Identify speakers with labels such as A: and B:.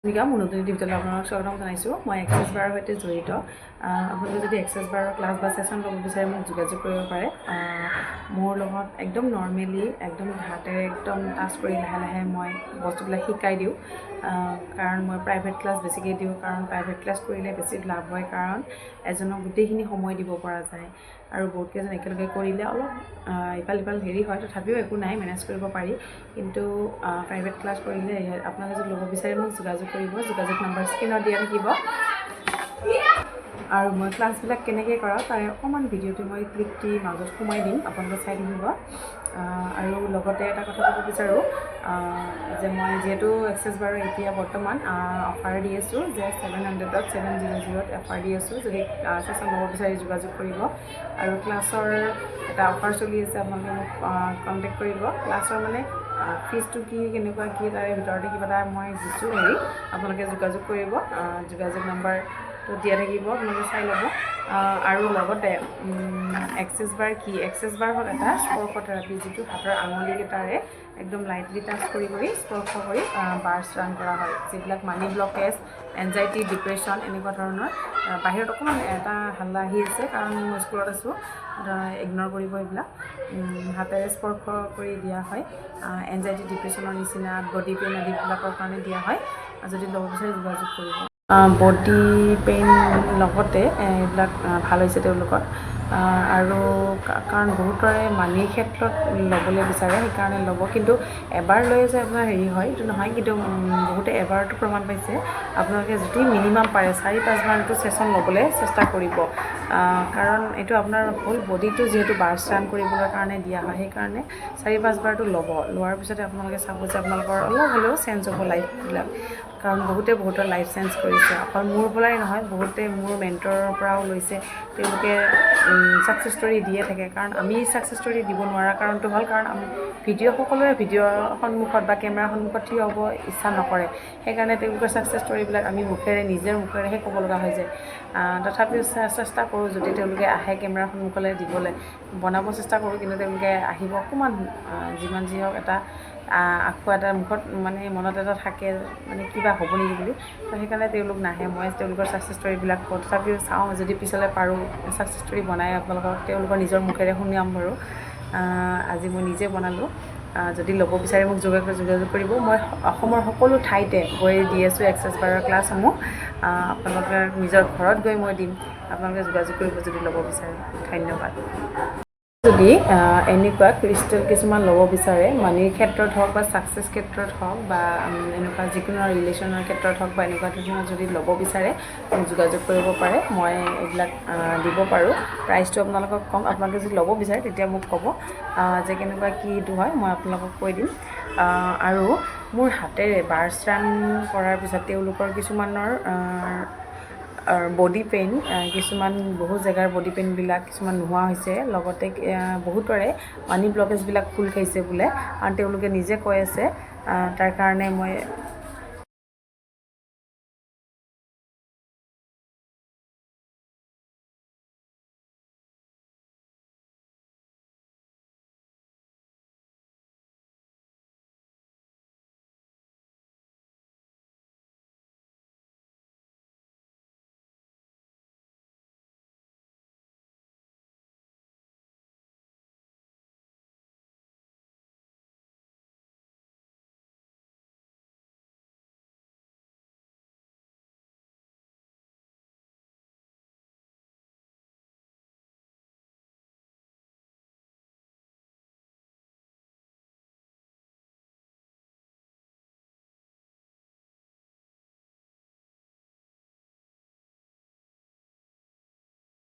A: মোৰ নতুন ভিডিঅ'লৈ আপোনালোকক স্বাগতম জনাইছোঁ। মই এক্সেছ বাৰৰ সৈতে জড়িত। আপোনালোকে যদি এক্সেছ বাৰৰ ক্লাছ বা ছেশ্যন ল'ব বিচাৰে মোক যোগাযোগ কৰিব পাৰে। মোৰ লগত একদম নৰ্মেলি একদম হাতেৰে একদম টাচ কৰি লাহে লাহে মই বস্তুবিলাক শিকাই দিওঁ। কাৰণ মই প্ৰাইভেট ক্লাছ বেছিকৈ দিওঁ, কাৰণ প্ৰাইভেট ক্লাছ কৰিলে বেছি লাভ হয়, কাৰণ এজনক গোটেইখিনি সময় দিব পৰা যায় আৰু বহুতকেইজন একেলগে কৰিলে অলপ ইফাল সিফাল হেৰি হয়, তথাপিও একো নাই, মেনেজ কৰিব পাৰি। কিন্তু প্ৰাইভেট ক্লাছ কৰিলে আপোনালোকে যদি ল'ব বিচাৰে মোক যোগাযোগ কৰিব। যোগাযোগ নম্বৰ স্ক্ৰীনত দিয়া থাকিব। আৰু মই ক্লাছবিলাক কেনেকৈ কৰাওঁ তাৰে অকণমান ভিডিঅ'টো মই ক্লিপ দি মাজত সোমাই দিম, আপোনালোকে চাই থাকিব। আৰু লগতে এটা কথা ক'ব বিচাৰোঁ যে মই যিহেতু এক্সেছ বাৰৰ এতিয়া বৰ্তমান অফাৰ দি আছোঁ যে 700ত 700ত অফাৰ দি আছোঁ। যদি ছেশ্যন ল'ব বিচাৰি যোগাযোগ কৰিব। আৰু ক্লাছৰ এটা অফাৰ চলি আছে, আপোনালোকে মোক কণ্টেক্ট কৰিব। ক্লাছৰ মানে ফিজটো কি, কেনেকুৱা কি, তাৰে ভিতৰতে কিবা এটা মই দিছোঁ আপোনালোকে যোগাযোগ কৰিব। যোগাযোগ নাম্বাৰটো দিয়া থাকিব, আপোনালোকে চাই ল'ব। আৰু লগতে এক্সেছ বাৰ কি, এক্সেছ বাৰ হ'ল এটা স্পৰ্শ থেৰাপি, যিটো হাতৰ আঙুলিকেইটাৰে একদম লাইটলি টাচ কৰি স্পৰ্শ কৰি বাৰ্ছ ৰান কৰা হয়। যিবিলাক মানি ব্লকেজ, এনজাইটি, ডিপ্ৰেশ্যন এনেকুৱা ধৰণৰ। বাহিৰত অকণমান এটা হাল্লা আহি আছে কাৰণ মই স্কুলত আছোঁ, ইগন'ৰ কৰিব এইবিলাক। হাতেৰে স্পৰ্শ কৰি দিয়া হয়। এনজাইটি, ডিপ্ৰেশ্যনৰ নিচিনা বডি পেইন আদিবিলাকৰ কাৰণে দিয়া হয়। যদি ল'ব বিচাৰে যোগাযোগ কৰিব। বডি পেইন লগতে এইবিলাক ভাল হৈছে তেওঁলোকৰ। আৰু কাৰণ বহুতৰে মানিৰ ক্ষেত্ৰত ল'বলৈ বিচাৰে, সেইকাৰণে ল'ব। কিন্তু এবাৰ লৈ যে আপোনাৰ হেৰি হয় এইটো নহয়, কিন্তু বহুতে এবাৰতো প্ৰমাণ পাইছে। আপোনালোকে যদি মিনিমাম পাৰে 4-5 বাৰটো ছেশ্যন ল'বলৈ চেষ্টা কৰিব। কাৰণ এইটো আপোনাৰ হ'ল বডিটো যিহেতু বাৰ্ছ ৰান কৰিবলৈ কাৰণে দিয়া হয়, সেইকাৰণে 4-5 বাৰটো ল'ব। লোৱাৰ পিছতে আপোনালোকে চাব যে আপোনালোকৰ অলপ হ'লেও চেঞ্জ হ'ব লাইফবিলাক। কাৰণ বহুতৰ লাইফ চেঞ্জ কৰিছে। অকল মোৰ পৰাই নহয়, বহুতে মোৰ মেণ্টৰৰ পৰাও লৈছে। তেওঁলোকে ছাকচেছ ষ্টৰী দিয়ে থাকে। কাৰণ আমি ছাকচেছ ষ্টৰী দিব নোৱাৰা কাৰণটো হ'ল কাৰণ আমি সকলোৰে ভিডিঅ'ৰ সন্মুখত বা কেমেৰাৰ সন্মুখত থিয় হ'ব ইচ্ছা নকৰে। সেইকাৰণে তেওঁলোকৰ ছাকচেছ ষ্টৰীবিলাক আমি নিজৰ মুখেৰেহে ক'ব লগা হৈ যায়। তথাপিও চেষ্টা কৰোঁ, যদি তেওঁলোকে আহে কেমেৰাৰ সন্মুখলৈ দিবলৈ, বনাব চেষ্টা কৰোঁ। কিন্তু তেওঁলোকে আহিব অকণমান, যিমান যি হওক এটা আখু এটা মুখত মানে মনত এটা থাকে, মানে কিবা হ'ব নেকি বুলি। তো সেইকাৰণে তেওঁলোক নাহে। মই তেওঁলোকৰ ছাকচেছ ষ্টৰীবিলাক কওঁ, তথাপিও চাওঁ যদি পিছলৈ পাৰোঁ ছাকচেছ ষ্টৰী বনাই তেওঁলোকৰ নিজৰ মুখেৰে শুনিয়াম বাৰু। আজি মই নিজে বনালোঁ। যদি ল'ব বিচাৰে মোক যোগাযোগ কৰিব। মই অসমৰ সকলো ঠাইতে গৈ দি আছোঁ এক্সেছ বাৰৰ ক্লাছসমূহ। আপোনালোকে নিজৰ ঘৰত গৈ মই দিম, আপোনালোকে যোগাযোগ কৰিব যদি ল'ব বিচাৰে। ধন্যবাদ। যদি এনেকুৱা ক্ৰিষ্টেল কিছুমান ল'ব বিচাৰে, মানিৰ ক্ষেত্ৰত হওক বা ছাকচেছ ক্ষেত্ৰত হওক বা এনেকুৱা যিকোনো ৰিলেশ্যনৰ ক্ষেত্ৰত হওক বা এনেকুৱা ধৰণৰ যদি ল'ব বিচাৰে মোক যোগাযোগ কৰিব পাৰে। মই এইবিলাক দিব পাৰোঁ। প্ৰাইচটো আপোনালোকক ক'ম। আপোনালোকে যদি ল'ব বিচাৰে তেতিয়া মোক ক'ব যে কেনেকুৱা কি এইটো হয়, মই আপোনালোকক কৈ দিম। আৰু মোৰ হাতেৰে বাৰ্ছ ৰান কৰাৰ পিছত তেওঁলোকৰ কিছুমানৰ বডি পেইন, কিছুমান বহুত জেগাৰ বডি পেইনবিলাক কিছুমান নোহোৱা হৈছে। লগতে বহুতৰে মানি ব্লকেজবিলাক খোল খাইছে বোলে, কাৰণ তেওঁলোকে নিজে কৈ আছে। তাৰ কাৰণে মই